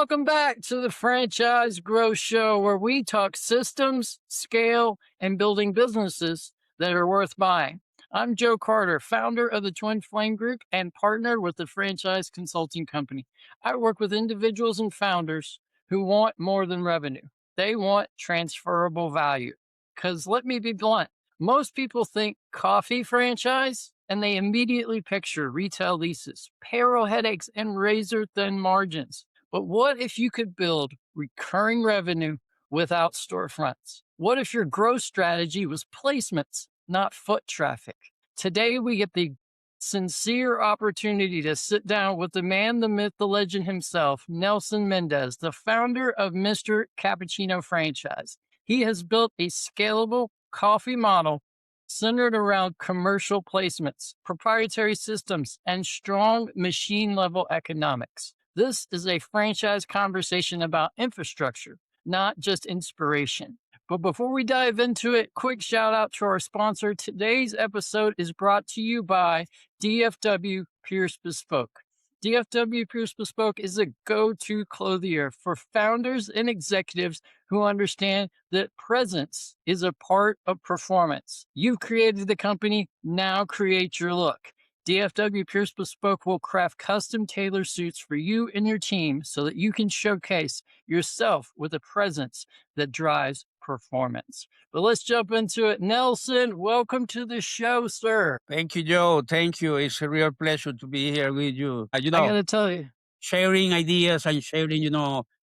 Welcome back to the Franchise Growth Show, where we talk systems, scale, and building businesses that are worth buying. I'm Joe Carter, founder of the Twin Flame Group and partner with the Franchise Consulting Company. I work with individuals and founders who want more than revenue. They want transferable value. Because let me be blunt, most people think coffee franchise and they immediately picture retail leases, payroll headaches, and razor thin margins. But what if you could build recurring revenue without storefronts? What if your growth strategy was placements, not foot traffic? Today, we get the sincere opportunity to sit down with the man, the myth, the legend himself, Nelson Mendez, the founder of Mr. Cappuccino franchise. He has built a scalable coffee model centered around commercial placements, proprietary systems, and strong machine level economics. This is a franchise conversation about infrastructure, not just inspiration. But before we dive into it, quick shout out to our sponsor. Today's episode is brought to you by DFW Pierce Bespoke. DFW Pierce Bespoke is a go-to clothier for founders and executives who understand that presence is a part of performance. You've created the company, now create your look. DFW Pierce Bespoke will craft custom tailored suits for you and your team so that you can showcase yourself with a presence that drives performance. But let's jump into it. Nelson, welcome to the show, sir. Thank you, Joe. Thank you. It's a real pleasure to be here with you. I got to tell you, sharing ideas and sharing,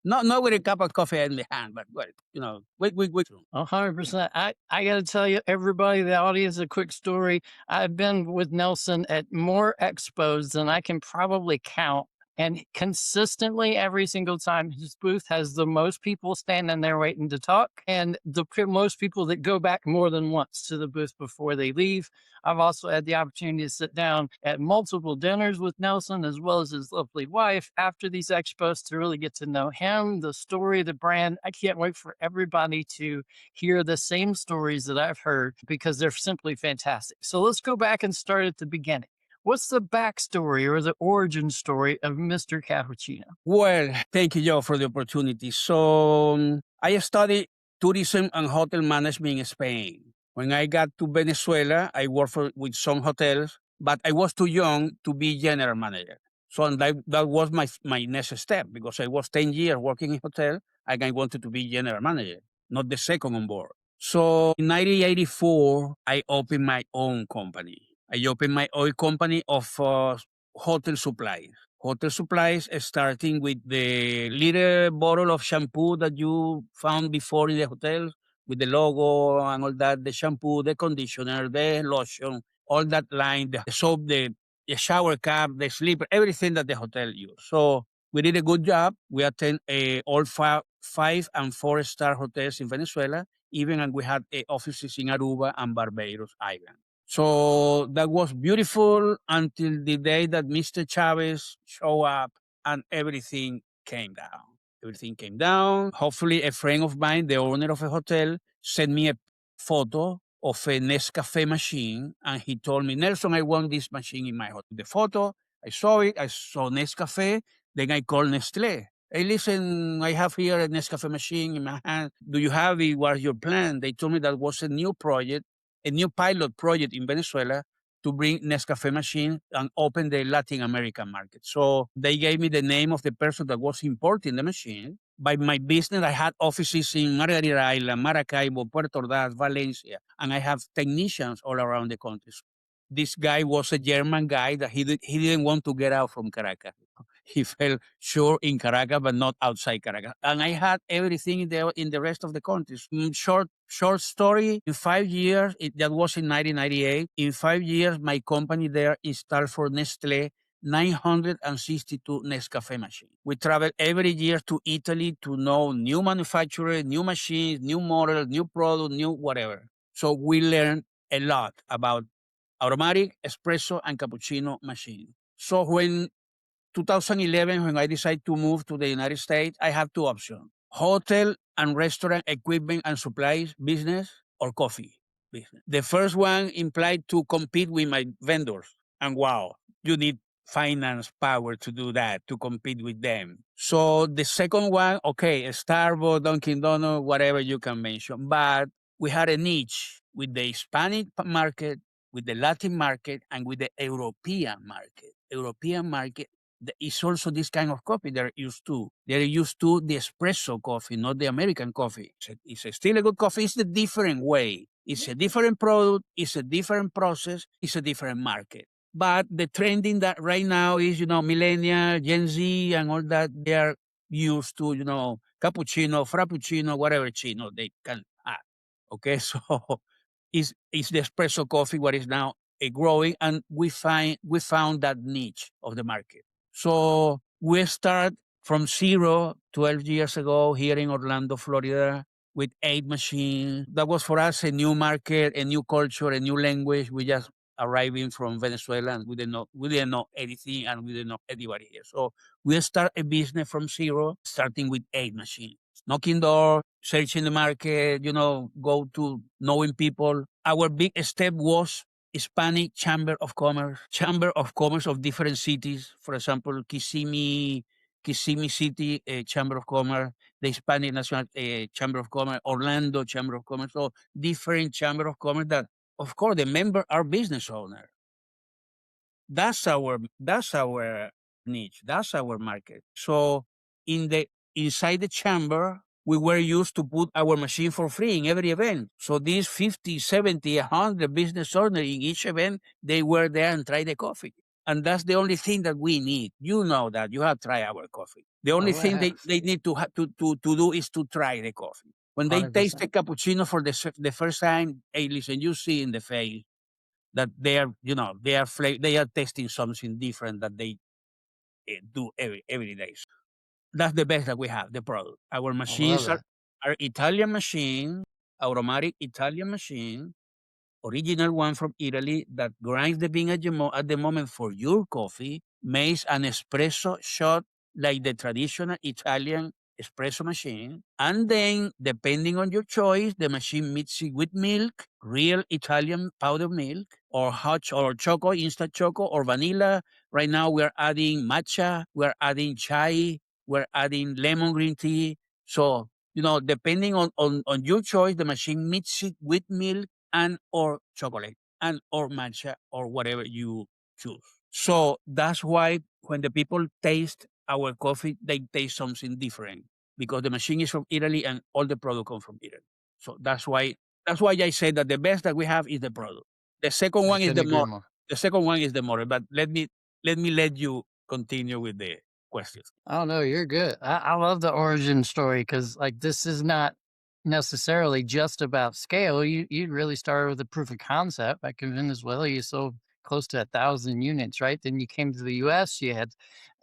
not with a cup of coffee in the hand, but, wait. 100%. I got to tell you, everybody, the audience, a quick story. I've been with Nelson at more expos than I can probably count. And consistently, every single time, his booth has the most people standing there waiting to talk and the most people that go back more than once to the booth before they leave. I've also had the opportunity to sit down at multiple dinners with Nelson, as well as his lovely wife, after these expos to really get to know him, the story, the brand. I can't wait for everybody to hear the same stories that I've heard because they're simply fantastic. So let's go back and start at the beginning. What's the backstory or the origin story of Mr. Cappuccino? Well, thank you, Joe, for the opportunity. So I studied tourism and hotel management in Spain. When I got to Venezuela, I worked with some hotels, but I was too young to be general manager. So that was my next step because I was 10 years working in hotel and I wanted to be general manager, not the second on board. So in 1984, I opened my own company. I opened my own company of hotel supplies. Hotel supplies, starting with the little bottle of shampoo that you found before in the hotel, with the logo and all that, the shampoo, the conditioner, the lotion, all that line, the soap, the shower cap, the slipper, everything that the hotel used. So we did a good job. We attend all five and 4-star hotels in Venezuela, even, and we had offices in Aruba and Barbados Island. So that was beautiful until the day that Mr. Chavez showed up and everything came down. Everything came down. Hopefully a friend of mine, the owner of a hotel, sent me a photo of a Nescafe machine and he told me, Nelson, I want this machine in my hotel. The photo, I saw it, I saw Nescafe, then I called Nestle. Hey, listen, I have here a Nescafe machine in my hand. Do you have it? What's your plan? They told me that was a new project, a new pilot project in Venezuela to bring Nescafe machine and open the Latin American market. So they gave me the name of the person that was importing the machine. By my business, I had offices in Margarita Island, Maracaibo, Puerto Ordaz, Valencia, and I have technicians all around the country. This guy was a German guy that he didn't want to get out from Caracas. He felt sure in Caracas, but not outside Caracas. And I had everything in the rest of the countries. Short story, in 5 years, that was in 1998, in 5 years, my company there installed for Nestle 962 Nescafe machines. We travel every year to Italy to know new manufacturers, new machines, new models, new product, new whatever. So we learned a lot about automatic, espresso, and cappuccino machine. So when 2011, when I decided to move to the United States, I have two options: hotel and restaurant equipment and supplies business or coffee business. The first one implied to compete with my vendors. And wow, you need finance power to do that, to compete with them. So the second one, okay, Starbucks, Dunkin' Donuts, whatever you can mention. But we had a niche with the Hispanic market, with the Latin market, and with the European market. European market is also this kind of coffee they're used to. They're used to the espresso coffee, not the American coffee. It's still a good coffee. It's a different way. It's a different product. It's a different process. It's a different market. But the trending that right now is, millennial, Gen Z, and all that, they are used to, cappuccino, frappuccino, whatever chino they can have. Okay, so it's the espresso coffee what is now growing, and we found that niche of the market. So we start from zero 12 years ago here in Orlando, Florida, with 8 machines. That was for us a new market, a new culture, a new language. We just arriving from Venezuela, and we didn't know anything, and we didn't know anybody here. So we start a business from zero, starting with 8 machines, knocking door, searching the market, go to knowing people. Our big step was Hispanic Chamber of Commerce of different cities. For example, Kissimmee City Chamber of Commerce, the Hispanic National Chamber of Commerce, Orlando Chamber of Commerce. So different Chamber of Commerce that, of course, the member are business owner. That's our niche. That's our market. So inside the chamber, we were used to put our machine for free in every event. So these 50, 70, 100 business owners in each event, they were there and tried the coffee. And that's the only thing that we need. You know that. You have tried our coffee. The only Oh, I thing have. they need to do is to try the coffee. When they taste the 100%. cappuccino for the first time, hey, listen, you see in the face that they are testing something different that they do every day. So that's the best that we have, the product. Our I love machines are, it. are Italian machine, automatic Italian machine, original one from Italy that grinds the bean at the moment for your coffee, makes an espresso shot like the traditional Italian espresso machine. And then, depending on your choice, the machine mixes it with milk, real Italian powdered milk, or hot or choco, instant choco, or vanilla. Right now, we're adding matcha, we're adding chai, we're adding lemon green tea. So, depending on your choice, the machine mixes it with milk and or chocolate and or matcha or whatever you choose. So that's why when the people taste our coffee, they taste something different because the machine is from Italy and all the product come from Italy. So that's why I say that the best that we have is the product. The second I one is couldn't agree more. the second one is the model. But let you continue with the questions. Oh no, you're good. I love the origin story because like this is not necessarily just about scale. You really started with a proof of concept. Back in Venezuela, you sold close to 1,000 units, right? Then you came to the US, you had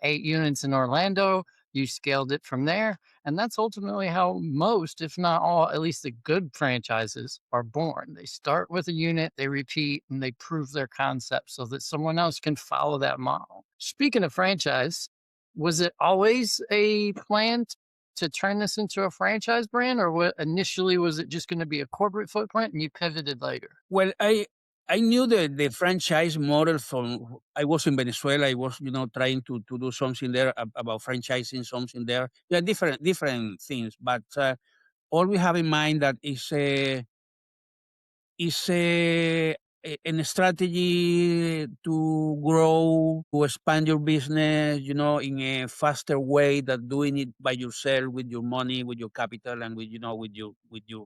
8 units in Orlando, you scaled it from there. And that's ultimately how most, if not all, at least the good franchises are born. They start with a unit, they repeat, and they prove their concept so that someone else can follow that model. Speaking of franchise, was it always a plan to turn this into a franchise brand, or what initially was it just going to be a corporate footprint and you pivoted later? Well, I knew the franchise model from I was in Venezuela. I was trying to do something there about franchising something there. Yeah, different things, but all we have in mind that is a strategy to grow, to expand your business, in a faster way than doing it by yourself with your money, with your capital, and with your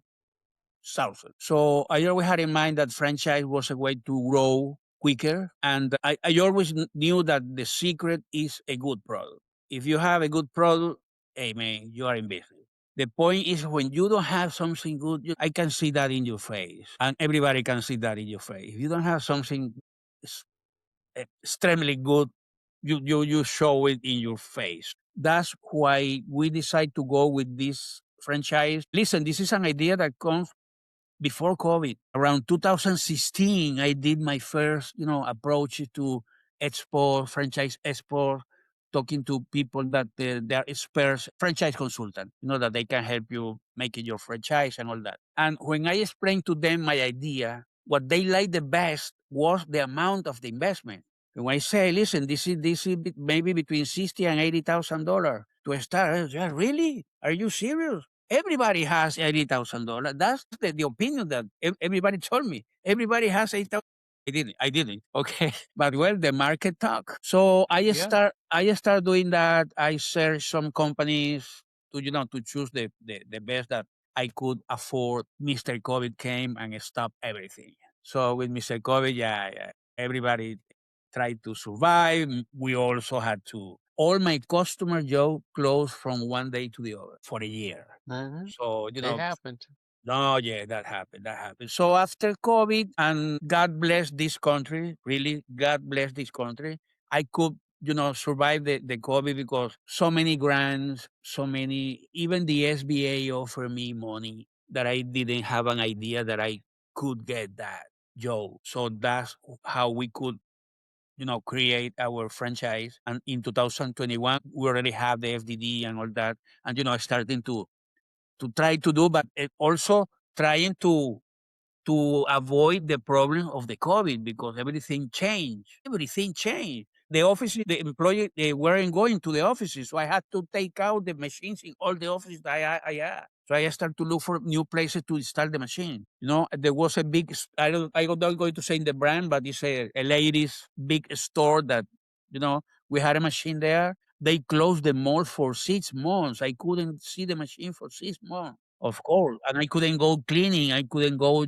south. So I always had in mind that franchise was a way to grow quicker. And I always knew that the secret is a good product. If you have a good product, hey man, you are in business. The point is when you don't have something good, I can see that in your face. And everybody can see that in your face. If you don't have something s- extremely good, you show it in your face. That's why we decide to go with this franchise. Listen, this is an idea that comes before COVID. Around 2016, I did my first, approach to export, franchise export, talking to people that they are experts, franchise consultant, that they can help you making your franchise and all that. And when I explained to them my idea, what they liked the best was the amount of the investment. When I say, listen, this is maybe between $60,000 and $80,000 to start. Yeah, really? Are you serious? Everybody has $80,000. That's the opinion that everybody told me. Everybody has 8,000. I didn't. Okay. But well, the market talk. So Yeah. I start doing that. I search some companies to choose the best that I could afford. Mr. COVID came and stopped everything. So with Mr. COVID, yeah, everybody tried to survive. We also had to. All my customer Joe closed from one day to the other for a year. Hmm. So It happened. no, yeah, that happened. That happened. So after COVID, and God bless this country, really, God bless this country. I could, survive the COVID because so many grants, so many, even the SBA offered me money that I didn't have an idea that I could get that, Joe. So that's how we could, create our franchise. And in 2021, we already have the FDD and all that, and starting to try to do, but also trying to avoid the problem of the COVID because everything changed. Everything changed. The offices, the employee, they weren't going to the offices, so I had to take out the machines in all the offices that I had. So I started to look for new places to install the machine. There was a big, I'm not going to say the brand, but it's a ladies' big store that, we had a machine there. They closed the mall for 6 months. I couldn't see the machine for 6 months. Of course, and I couldn't go cleaning. I couldn't go,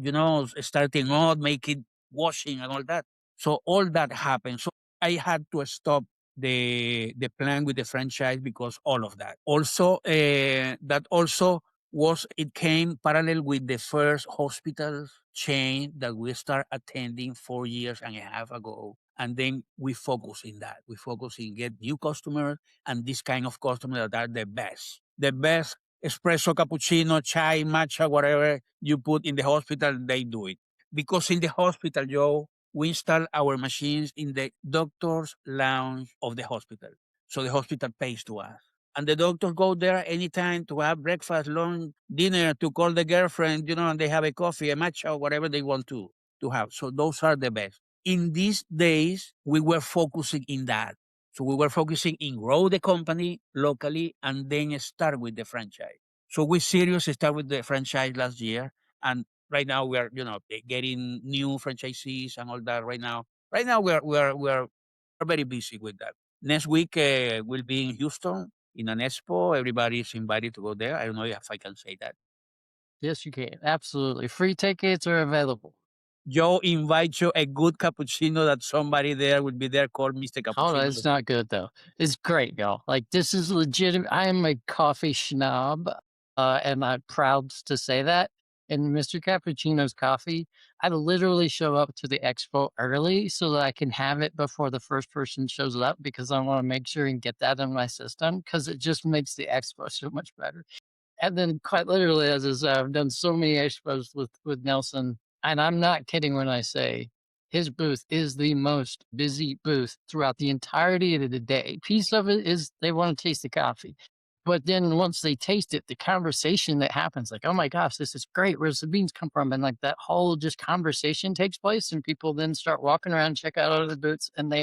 starting out, making washing and all that. So all that happened. So I had to stop the plan with the franchise because all of that. Also, that also was it came parallel with the first hospital chain that we start attending 4 years and a half ago. And then we focus in that. We focus in get new customers and this kind of customers that are the best. The best espresso, cappuccino, chai, matcha, whatever you put in the hospital, they do it. Because in the hospital, Joe, we install our machines in the doctor's lounge of the hospital. So the hospital pays to us. And the doctors go there anytime to have breakfast, lunch, dinner, to call the girlfriend, and they have a coffee, a matcha, whatever they want to have. So those are the best. In these days, we were focusing in that. So we were focusing in grow the company locally and then start with the franchise. So we serious start with the franchise last year, and right now we are getting new franchisees and all that. Right now we're very busy with that. Next week we'll be in Houston in an expo. Everybody is invited to go there. I don't know if I can say that. Yes, you can. Absolutely. Free tickets are available. Joe invite you a good cappuccino that somebody there will be there called Mr. Hold on, Cappuccino. it's not good though. It's great, y'all. Like this is legitimate. I am a coffee snob, and I'm proud to say that. And Mr. Cappuccino's coffee, I literally show up to the expo early so that I can have it before the first person shows up because I want to make sure and get that in my system because it just makes the expo so much better. And then quite literally, as is, I've done so many expos with Nelson, and I'm not kidding when I say his booth is the most busy booth throughout the entirety of the day. Piece of it is they want to taste the coffee. But then once they taste it, the conversation that happens, like, oh my gosh, this is great. Where's the beans come from? And like that whole just conversation takes place, and people then start walking around, check out other booths, and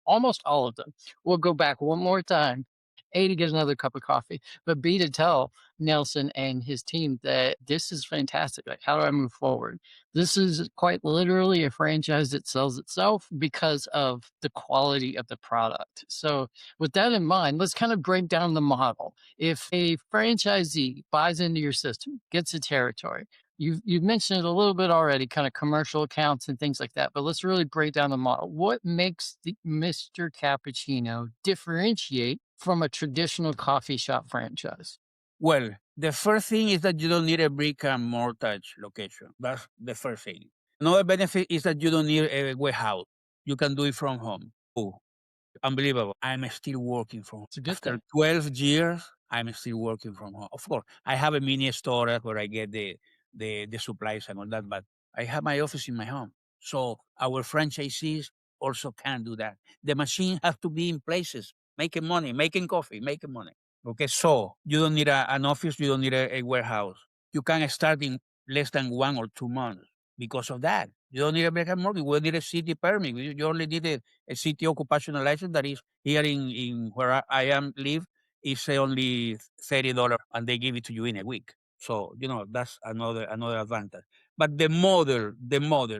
almost all of them will go back one more time, A, to get another cup of coffee, but B, to tell Nelson and his team that this is fantastic. Like, how do I move forward? This is quite literally a franchise that sells itself because of the quality of the product. So, with that in mind, let's kind of break down the model. If a franchisee buys into your system, gets a territory, you've mentioned it a little bit already, kind of commercial accounts and things like that. But let's really break down the model. What makes the Mr. Cappuccino differentiate from a traditional coffee shop franchise? Well, the first thing is that you don't need a brick and mortar location. That's the first thing. Another benefit is that you don't need a warehouse. You can do it from home. Oh, unbelievable. I'm still working from home. It's a good After thing. 12 years, I'm still working from home. Of course, I have a mini store where I get the supplies and all that, but I have my office in my home. So our franchisees also can do that. The machine has to be in places, making money, making coffee, making money. Okay, so you don't need an office, you don't need a warehouse. You can start in less than 1 or 2 months because of that. You don't need a brick-and-mortar. You need a city permit. You only need a city occupational license that is here in where I am live is only $30, and they give it to you in a week. So, that's another advantage. But the model,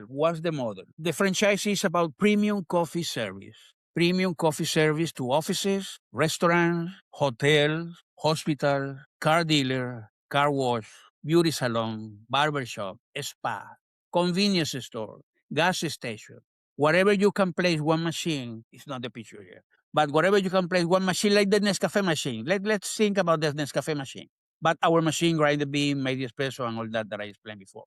what's the model? The franchise is about premium coffee service. Premium coffee service to offices, restaurants, hotels, hospital, car dealer, car wash, beauty salon, barber shop, spa, convenience store, gas station. Whatever you can place one machine, it's not the picture here. But whatever you can place one machine like the Nescafe machine. Let's think about the Nescafe machine. But our machine, grind the bean, made the espresso, and all that I explained before.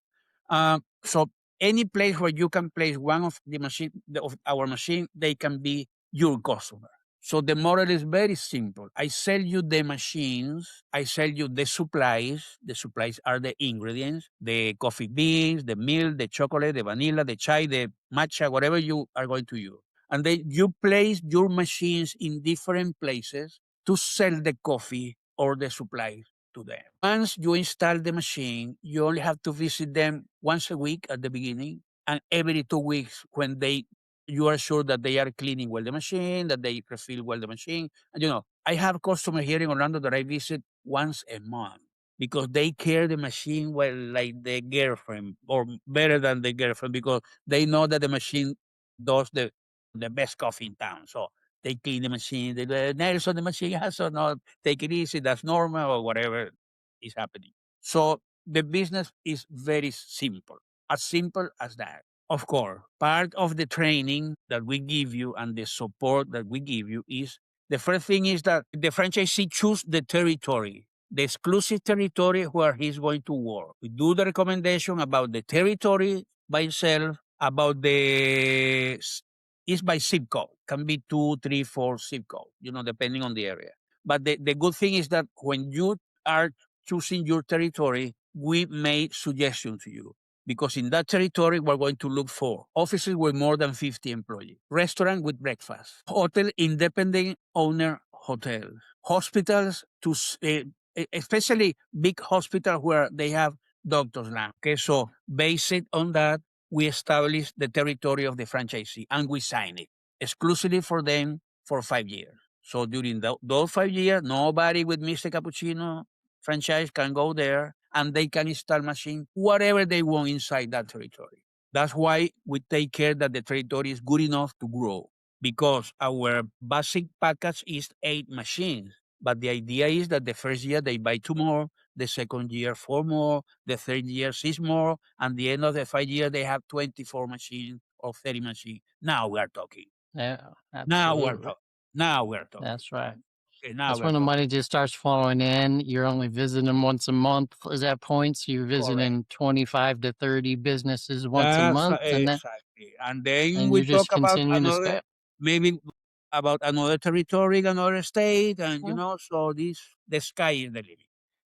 So any place where you can place one of the machine of our machine, they can be your customer. So the model is very simple. I sell you the machines, I sell you the supplies. The supplies are the ingredients, the coffee beans, the milk, the chocolate, the vanilla, the chai, the matcha, whatever you are going to use. And then you place your machines in different places to sell the coffee or the supplies to them. Once you install the machine, you only have to visit them once a week at the beginning and every 2 weeks when you are sure that they are cleaning well the machine, that they refill well the machine. And I have customers here in Orlando that I visit once a month because they care the machine well like the girlfriend or better than the girlfriend because they know that the machine does the best coffee in town. So they clean the machine. They Nelson, the machine has or not. Take it easy. That's normal or whatever is happening. So the business is very simple, as simple as that. Of course, part of the training that we give you and the support that we give you is the first thing is that the franchisee choose the territory, the exclusive territory where he's going to work. We do the recommendation about the territory by itself, about it's by zip code, can be 2, 3, 4 zip code, depending on the area. But the good thing is that when you are choosing your territory, we made suggestions to you because in that territory, we're going to look for offices with more than 50 employees, restaurant with breakfast, hotel independent owner hotels, hospitals especially big hospital where they have doctors now. Okay, so based on that, we establish the territory of the franchisee and we sign it exclusively for them for 5 years. So during those 5 years, nobody with Mr. Cappuccino franchise can go there and they can install machine whatever they want inside that territory. That's why we take care that the territory is good enough to grow because our basic package is 8 machines. But the idea is that the first year they buy 2 more, the second year 4 more, the third year 6 more, and the end of the 5 years they have 24 machines or 30 machines. Now we are talking. Yeah, Now we're absolutely. talking. Now we're talking. That's right. Okay, now That's we're when the talking. money just starts flowing in. You're only visiting them once a month. Is that point? So you're Correct. visiting 25 to 30 businesses once a That's month, exactly. And then and we you're just talk about continuing to another, scale. maybe about another territory, another state, and Mm, so the sky is the limit.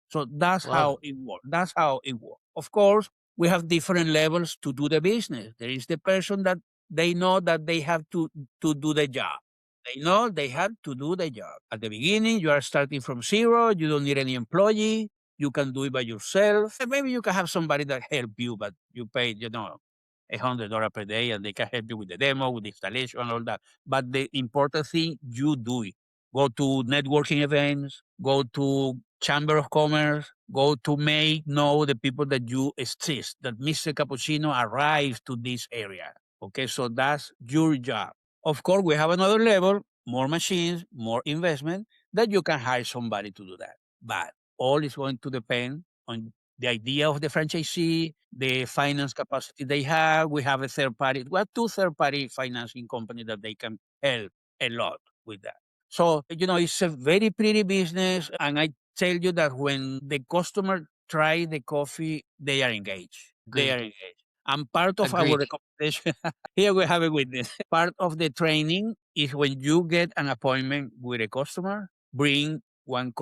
So that's love how it. it works. That's how it works. Of course, we have different levels to do the business. There is the person that they know that they have to do the job. They know they have to do the job. At the beginning, you are starting from zero. You don't need any employee. You can do it by yourself. And maybe you can have somebody that help you, but you pay, $100 per day, and they can help you with the demo, with the installation, and all that. But the important thing, you do it. Go to networking events, go to chamber of commerce, go to make know the people that you exist, that Mr. Cappuccino arrived to this area. Okay, so that's your job. Of course, we have another level, more machines, more investment, that you can hire somebody to do that. But all is going to depend on the idea of the franchisee, the finance capacity they have. We have a third party. We have 2 third party financing companies that they can help a lot with that. So, it's a very pretty business. And I tell you that when the customer try the coffee, they are engaged. They are Agreed. engaged. And part of our Agreed. recommendation, here we have a witness. Part of the training is when you get an appointment with a customer, bring one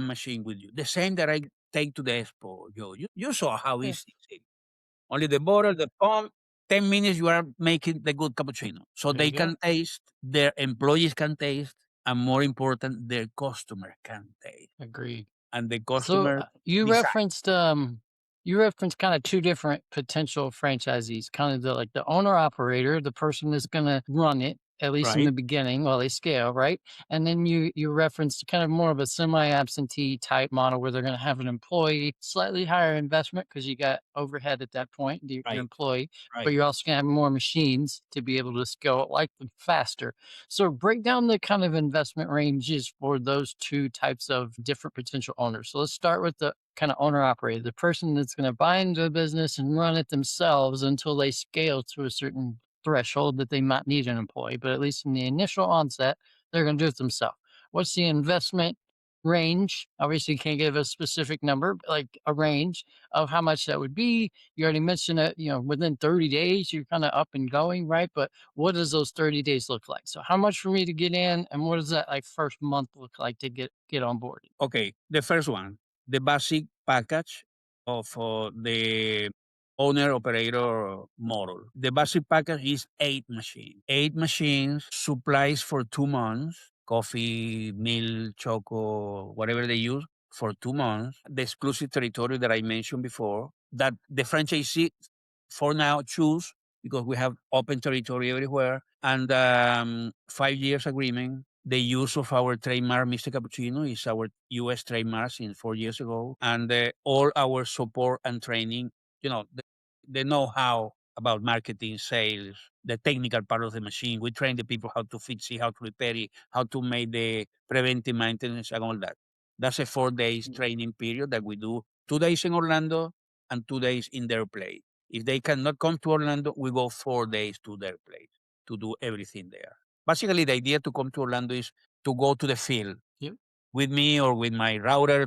machine with you. The same that I take to the expo. You saw how Yeah, easy it is. Only the bottle, the pump, 10 minutes you are making the good cappuccino. So there they you go. can taste, their employees can taste, and more important, their customer can taste. Agreed. And the So customer you decide. referenced You reference kind of two different potential franchisees, kind of the like the owner operator, the person that's going to run it at least in right? the beginning while they scale, right? And then you referenced kind of more of a semi-absentee type model where they're going to have an employee, slightly higher investment because you got overhead at that point, your Right, employee, but right. you're also going to have more machines to be able to scale it like them faster. So break down the kind of investment ranges for those two types of different potential owners. So let's start with the kind of owner operator, the person that's going to buy into a business and run it themselves until they scale to a certain threshold that they might need an employee. But at least in the initial onset, they're going to do it themselves. What's the investment range? Obviously, you can't give a specific number, but like a range of how much that would be. You already mentioned that, within 30 days, you're kind of up and going, right? But what does those 30 days look like? So how much for me to get in and what does that like first month look like to get on board? Okay, the first one, the basic package of the owner operator model. The basic package is 8 machines. 8 machines, supplies for 2 months, coffee, milk, choco, whatever they use for 2 months. The exclusive territory that I mentioned before, that the franchisee for now choose because we have open territory everywhere, and 5 years agreement. The use of our trademark, Mr. Cappuccino, is our U.S. trademark since 4 years ago, and all our support and training. The know-how about marketing, sales, the technical part of the machine. We train the people how to fix it, how to repair it, how to make the preventive maintenance, and all that. That's a 4 days training period that we do. 2 days in Orlando and 2 days in their place. If they cannot come to Orlando, we go 4 days to their place to do everything there. Basically, the idea to come to Orlando is to go to the field Yep. with me or with my router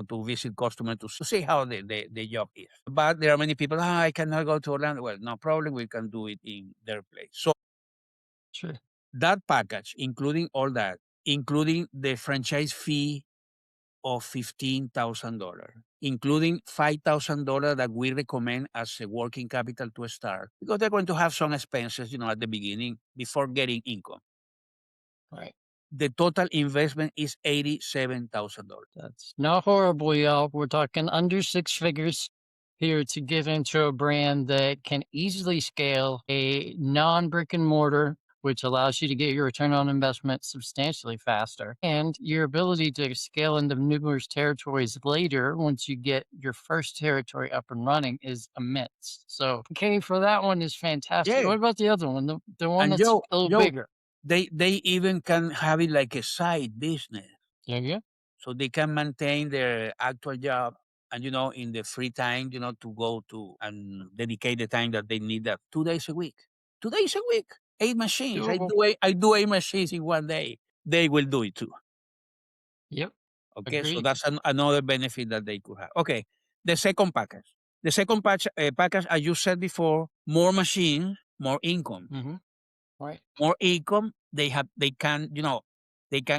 to visit customers to see how the job is. But there are many people, I cannot go to Orlando. Well, no problem. We can do it in their place. So Sure. that package, including all that, including the franchise fee of $15,000, including $5,000 that we recommend as a working capital to start, because they're going to have some expenses, at the beginning before getting income. Right. The total investment is $87,000. That's not horrible, y'all. We're talking under six figures here to get into a brand that can easily scale a non brick and mortar, which allows you to get your return on investment substantially faster. And your ability to scale into numerous territories later, once you get your first territory up and running, is immense. So, okay, for that one is fantastic. Yeah. What about the other one, the one And that's a little Joe, bigger? they even can have it like a side business. Yeah, yeah. So they can maintain their actual job and, in the free time, to go to and dedicate the time that they need that 2 days a week. 2 days a week, 8 machines. Doable. I do 8 machines in one day. They will do it too. Yep. Okay. So Agreed. that's another benefit that they could have. Okay. The second package. The second package, as you said before, more machines, more income. Hmm. Right. More income, they can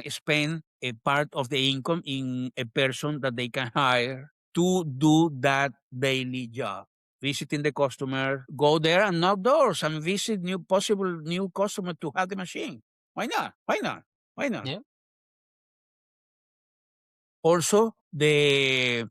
spend a part of the income in a person that they can hire to do that daily job, visiting the customer, go there and knock doors and visit possible new customer to have the machine. Why not? Why not? Why not? Yeah. Also, the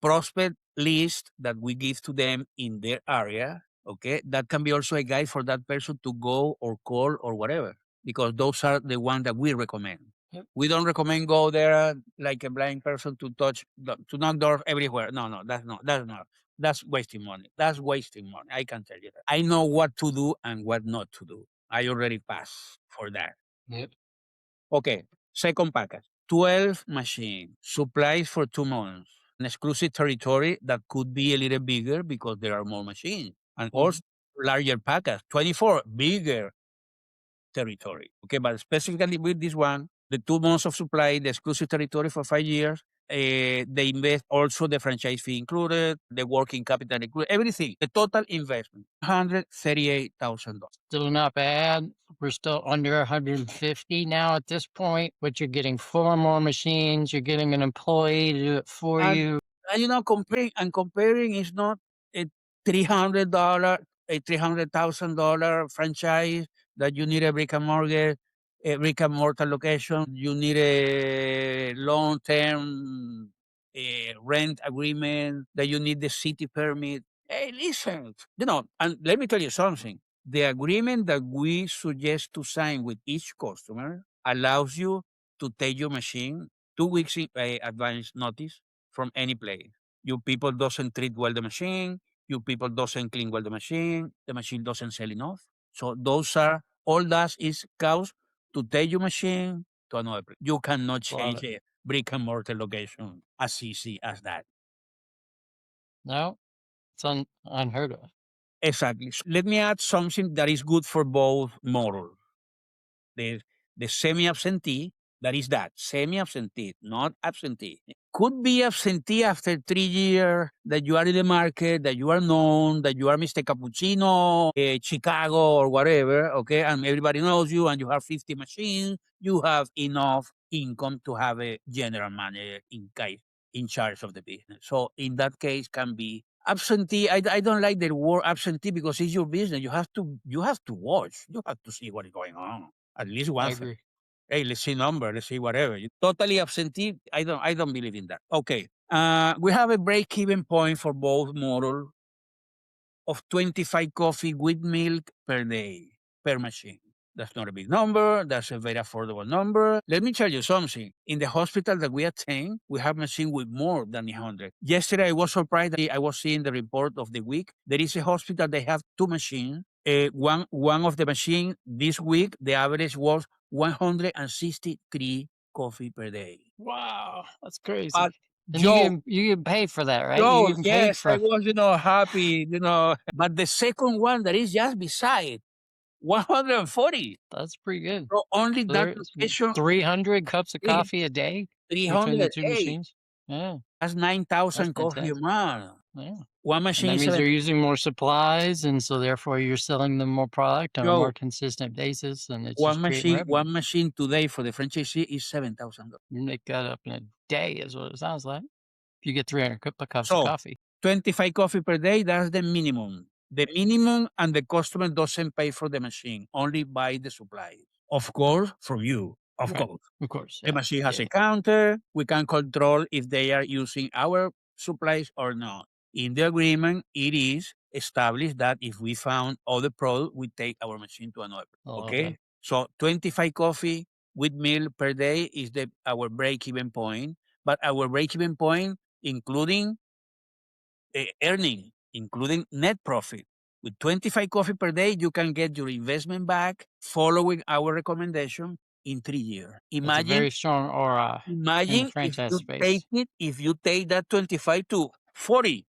prospect list that we give to them in their area, okay, that can be also a guide for that person to go or call or whatever, because those are the ones that we recommend. Yep. We don't recommend go there like a blind person to to knock doors everywhere. No, no, that's wasting money. That's wasting money. I can tell you that. I know what to do and what not to do. I already passed for that. Yep. Okay, second package, 12 machines, supplies for 2 months, an exclusive territory that could be a little bigger because there are more machines, and Mhm. also larger package, 24, bigger territory. Okay, but specifically with this one, the 2 months of supply, the exclusive territory for 5 years, they invest also the franchise fee included, the working capital included, everything. The total investment, $138,000. Still not bad. We're still under 150 now at this point, but you're getting four more machines. You're getting an employee to do it for And, you. comparing is not a $300, a $300,000 franchise that you need a brick and mortar location. You need a long term. rent agreement, that you need the city permit. Hey, listen, and let me tell you something. The agreement that we suggest to sign with each customer allows you to take your machine 2 weeks in advance notice from any place. You people doesn't treat well the machine. You people doesn't clean well the machine. The machine doesn't sell enough. So those are all that is cost to take your machine to another place. You cannot Love change it. a brick and mortar location as easy as that. No, it's unheard of. Exactly. So let me add something that is good for both models. The the semi-absentee, that is that semi-absentee, not absentee. Could be absentee after 3 years that you are in the market, that you are known, that you are Mr. Cappuccino, Chicago or whatever, okay, and everybody knows you and you have 50 machines, you have enough income to have a general manager in charge of the business. So in that case can be absentee. I don't like the word absentee because it's your business. You have to watch. You have to see what is going on. At least I one thing. agree. Hey, let's see number, let's see whatever. You totally absentee. I don't believe in that. Okay. We have a break-even point for both model of 25 coffee with milk per day per machine. That's not a big number. That's a very affordable number. Let me tell you something. In the hospital that we attend, we have machine with more than 100. Yesterday, I was surprised that I was seeing the report of the week. There is a hospital, they have two machines. One of the machine this week, the average was 163 coffee per day. Wow, that's But crazy. And Joe, you get paid for that, right? You Joe, getting paid yes, I for was, happy, But the second one that is just beside 140. that's pretty good. So only So that there's location, 300 cups of three coffee a day between the 300. two Hey, machines. Yeah, that's that's 9,000 coffee a fantastic. month. Yeah. One And machine that is means 7. you're using more supplies, and so therefore you're selling them more product on a Joe, more consistent basis, and it's one just creating machine, revenue. one machine today for the franchisee is $7,000. You make that up in a day, is what it sounds like. If you get 300 cups of So coffee, 25 coffee per day, that's the minimum. The minimum, and the customer doesn't pay for the machine, only buy the supplies. Of course, from you. Of right? course. Of course, The yeah, machine has yeah. a counter. We can control if they are using our supplies or not. In the agreement, it is established that if we found other product, we take our machine to another. I love Okay? that. So 25 coffee with meal per day is our break-even point. But our break-even point, including earning, including net profit. With 25 coffee per day, you can get your investment back following our recommendation in 3 years. That's a Imagine very strong aura in the Imagine franchise space. if you take that 25 to 40,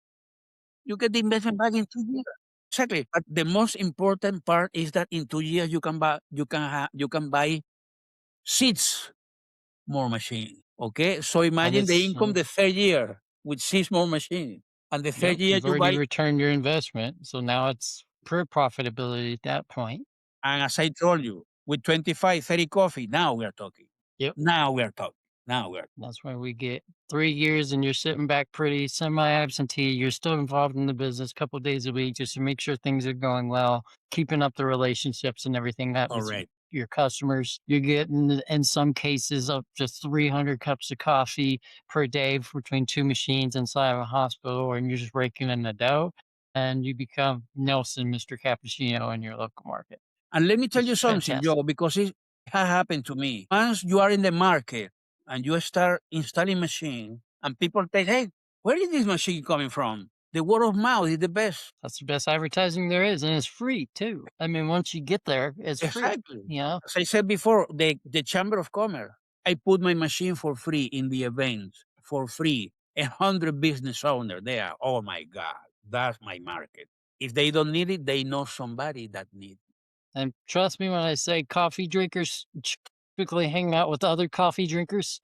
you get the investment back in 2 years. Exactly. But the most important part is that in 2 years you can buy 6 more machines. Okay. So And imagine the it's income the third year with 6 more machines. And the third yep, year you've you already buy, returned your investment. So now it's pure profitability at that point. and as I told you, with 25, 30 coffee, now we are talking. Yep. Now we are talking. Now we are. That's why we get 3 years and you're sitting back pretty semi-absentee. You're still involved in the business a couple of days a week just to make sure things are going well, keeping up the relationships and everything that with Correct. your customers. You're getting, in some cases, up to 300 cups of coffee per day between two machines inside of a hospital, and you're just raking in the dough. And you become Nelson, Mr. Cappuccino in your local market, And let me tell which you is something, fantastic. Joe, because it has happened to me. Once you are in the market and you start installing machine, and people say, "Hey, where is this machine coming from?" The word of mouth is the best. That's the best advertising there is, and it's free too. I mean, once you get there, it's free. Exactly. You know, As I said before, the Chamber of Commerce, I put my machine for free in the events for free. 100 business owner there. Oh my God, that's my market. If they don't need it, they know somebody that needs it. and trust me when I say coffee drinkers typically hang out with other coffee drinkers.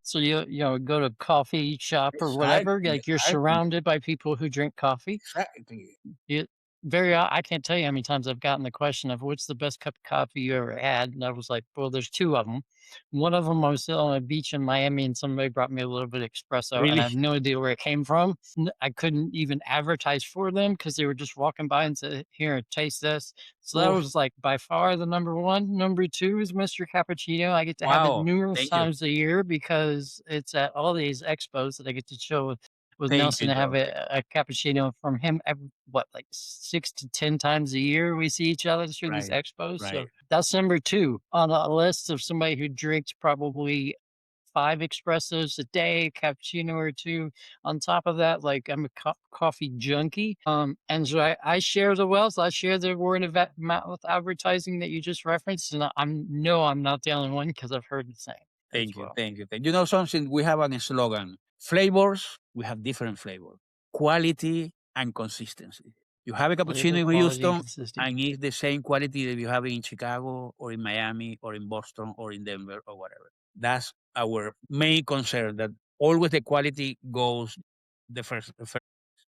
So you go to coffee shop or whatever, Exactly, like you're exactly, surrounded by people who drink coffee. exactly. You, I can't tell you how many times I've gotten the question of what's the best cup of coffee you ever had, and I was like, well, there's two of them. One of them I was sitting on a beach in Miami, and somebody brought me a little bit of espresso, and I Really? have no idea where it came from. I couldn't even advertise for them because they were just walking by and said, "Here, taste this." So that Oh, was like by far the number one. Number two is Mr. Cappuccino. I get to have it wow. numerous Thank you. times a year because it's at all these expos that I get to chill with Thank you, Nelson and have Joe. a cappuccino from him what, like 6 to 10 times a year we see each other through these Right. expos. So Right. that's number 2 on a list of somebody who drinks probably 5 espressos a day, cappuccino or 2. On top of that, like, I'm a coffee junkie, and so I share the wealth. I share the word of mouth advertising that you just referenced, and I'm not the only one because 'cause I've heard the same as Thank you. well. Thank you. You know something? We have a slogan. Flavors, we have different flavors. Quality and consistency. You have a cappuccino Flavor, in quality, and Houston, consistency. and it's the same quality that you have in Chicago or in Miami or in Boston or in Denver or whatever. That's our main concern, that always the quality goes the first.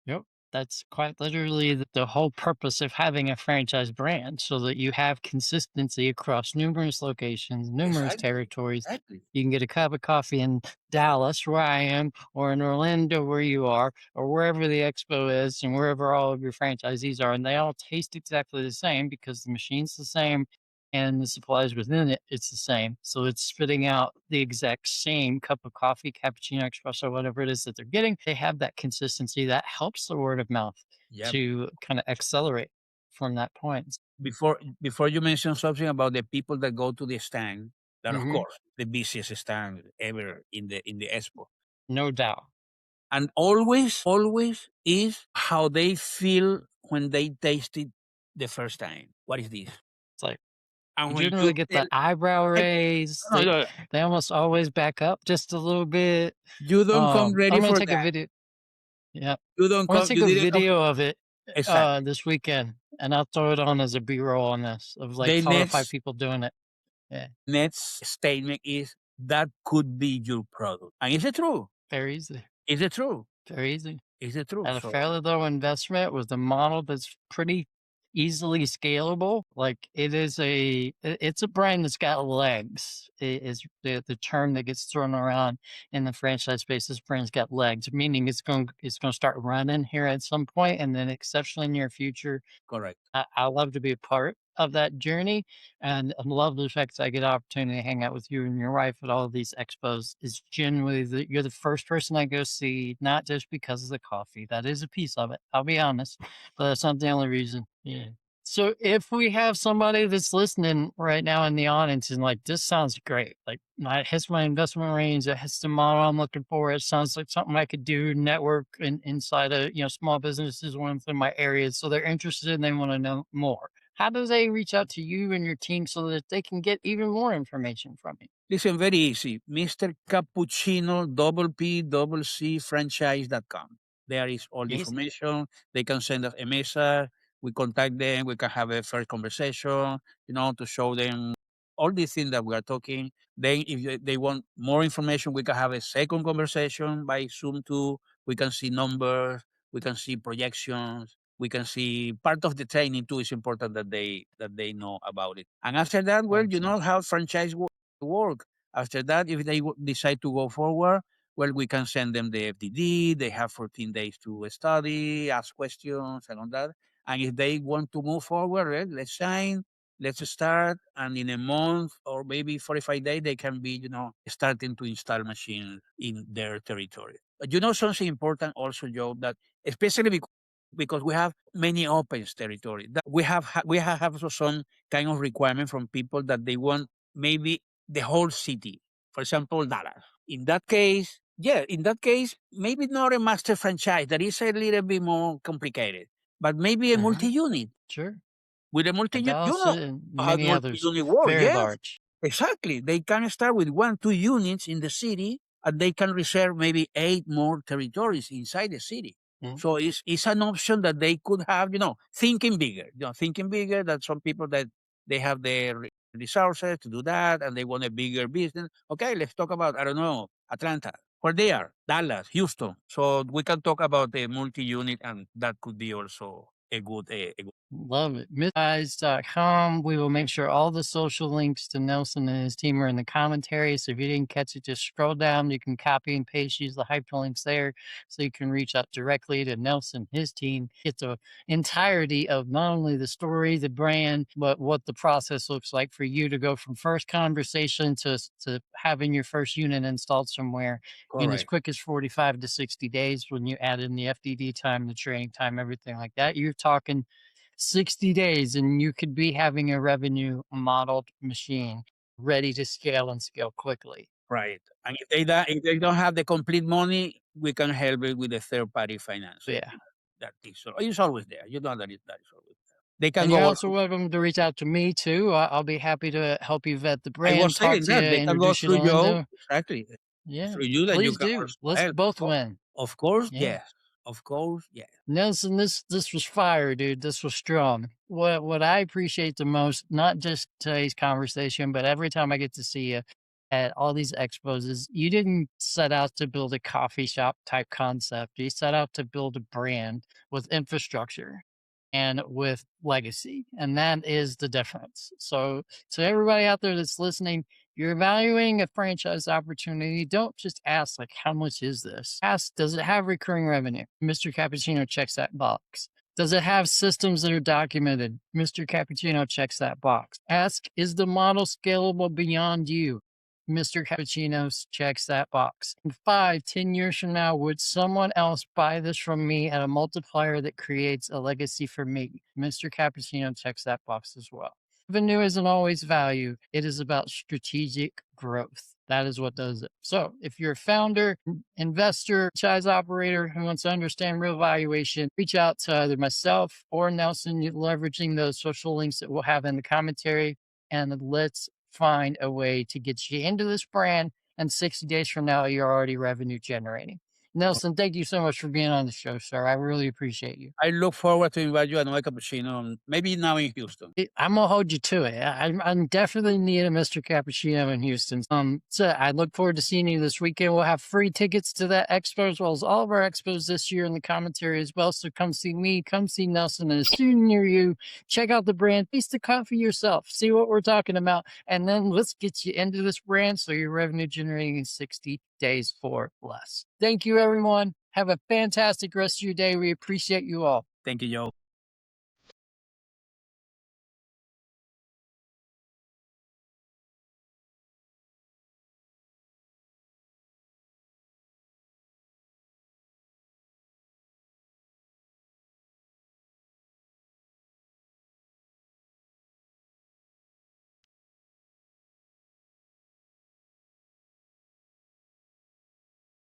Yep. That's quite literally the whole purpose of having a franchise brand so that you have consistency across numerous locations, numerous Exactly. territories. Exactly. You can get a cup of coffee in Dallas, where I am, or in Orlando, where you are, or wherever the expo is, and wherever all of your franchisees are. And they all taste exactly the same because the machine's the same and the supplies within it's the same. So it's spitting out the exact same cup of coffee, cappuccino, espresso, whatever it is that they're getting. They have that consistency that helps the word of mouth Yeah. to kind of accelerate from that point. Before you mention something about the people that go to the stand, that of Hmm. course the busiest stand ever in the expo. No doubt. And always is how they feel when they taste it the first time. What is this? It's like And you when you generally get tell, the eyebrow I, raise. no, no, They almost always back up just a little bit. you don't come ready I'm gonna for take a that. video. Yeah. You don't I'm gonna come. take You a didn't come. video of it Exactly. this weekend and I'll throw it on as a B-roll on this of like The 4 or 5 people doing it. Yeah. next statement is that could be your product. And is it true? Very easy. Is it true? Very easy. Is it true? At a So fairly low investment with a model that's pretty easily scalable. Like it's a brand that's got legs. Is the term that gets thrown around in the franchise space. This brand's got legs, meaning it's going to start running here at some point, and then exceptionally near future. correct. I love to be a part of that journey, and I love the fact that I get the opportunity to hang out with you and your wife at all of these expos. Is genuinely you're the first person I go see, not just because of the coffee. That is a piece of it. I'll be honest, but that's not the only reason. Yeah. So if we have somebody that's listening right now in the audience and like, this sounds great, like it hits my investment range, it hits the model I'm looking for. It sounds like something I could do, network inside of small businesses within my areas. So they're interested and they want to know more. How do they reach out to you and your team so that they can get even more information from you? Listen, very easy. Mr. Cappuccino, double P, double C, franchise.com. There is all the Easy. information. They can send us a message. We contact them. We can have a first conversation, to show them all these things that we are talking. Then, if they want more information, we can have a second conversation by Zoom too. We can see numbers. We can see projections. We can see part of the training too. Is important that they know about it. And after that, well, you Excellent. know how franchise work. After that, if they decide to go forward, well, we can send them the FDD. They have 14 days to study, ask questions, and all that. And if they want to move forward, let's sign, let's start. And in a month or maybe 45 days, they can be, starting to install machines in their territory. But something important also, Joe, that especially because we have many open territory, that we have also some kind of requirement from people that they want maybe the whole city. For example, Dallas. In that case, maybe not a master franchise. That is a little bit more complicated, but maybe a Hmm. multi-unit. Sure. With a And multi-unit, Dallas and how many others, multi-unit work. very Yes, large. exactly. They can start with 1, 2 units in the city, and they can reserve maybe 8 more territories inside the city. Mm. So it's an option that they could have, thinking bigger, that some people that they have the resources to do that and they want a bigger business. Okay, let's talk about, I don't know, Atlanta, where they are, Dallas, Houston. So we can talk about the multi-unit, and that could be also a good. Love it. Guys.com. We will make sure all the social links to Nelson and his team are in the commentary. So if you didn't catch it, just scroll down. You can copy and paste, use the hyperlinks there so you can reach out directly to Nelson, his team. Get the entirety of not only the story, the brand, but what the process looks like for you to go from first conversation to having your first unit installed somewhere in as Correct. quick as 45 to 60 days when you add in the FDD time, the training time, everything like that. You're talking 60 days and you could be having a revenue modeled machine ready to scale and scale quickly. Right. And if they don't have the complete money, we can help it with the third party financing. Yeah. That is it's always there. You know that is always there. They can And you're go. also welcome to reach out to me too. I'll be happy to help you vet the I brand, was talk saying to you, that they can go introduce you through to Joe. Lindo. Exactly. Yeah. Through you that you Please can do. also Let's help. both win. Of course, Yeah. yes. Of course, yes. Nelson, this was fire, dude. This was strong. What I appreciate the most, not just today's conversation, but every time I get to see you at all these expos, is you didn't set out to build a coffee shop type concept. You set out to build a brand with infrastructure and with legacy. And that is the difference. So to everybody out there that's listening, you're evaluating a franchise opportunity. Don't just ask, like, how much is this? Ask, does it have recurring revenue? Mr. Cappuccino checks that box. Does it have systems that are documented? Mr. Cappuccino checks that box. Ask, is the model scalable beyond you? Mr. Cappuccino checks that box. In 5, 10 years from now, would someone else buy this from me at a multiplier that creates a legacy for me? Mr. Cappuccino checks that box as well. Revenue isn't always value. It is about strategic growth. That is what does it. So if you're a founder, investor, franchise operator who wants to understand real valuation, reach out to either myself or Nelson, leveraging those social links that we'll have in the commentary. And let's find a way to get you into this brand. And 60 days from now, you're already revenue generating. Nelson, thank you so much for being on the show, sir. I really appreciate you. I look forward to invite you another cappuccino, maybe now in Houston. I'm gonna hold you to it. I'm definitely need a Mr. Cappuccino in Houston. So I look forward to seeing you this weekend. We'll have free tickets to that expo as well as all of our expos this year in the commentary as well. So come see me, come see Nelson, and a student near you. Check out the brand, taste the coffee yourself, see what we're talking about, and then let's get you into this brand so you're revenue generating in 60 days for less. Thank you, everyone. Have a fantastic rest of your day. We appreciate you all. Thank you, Joe.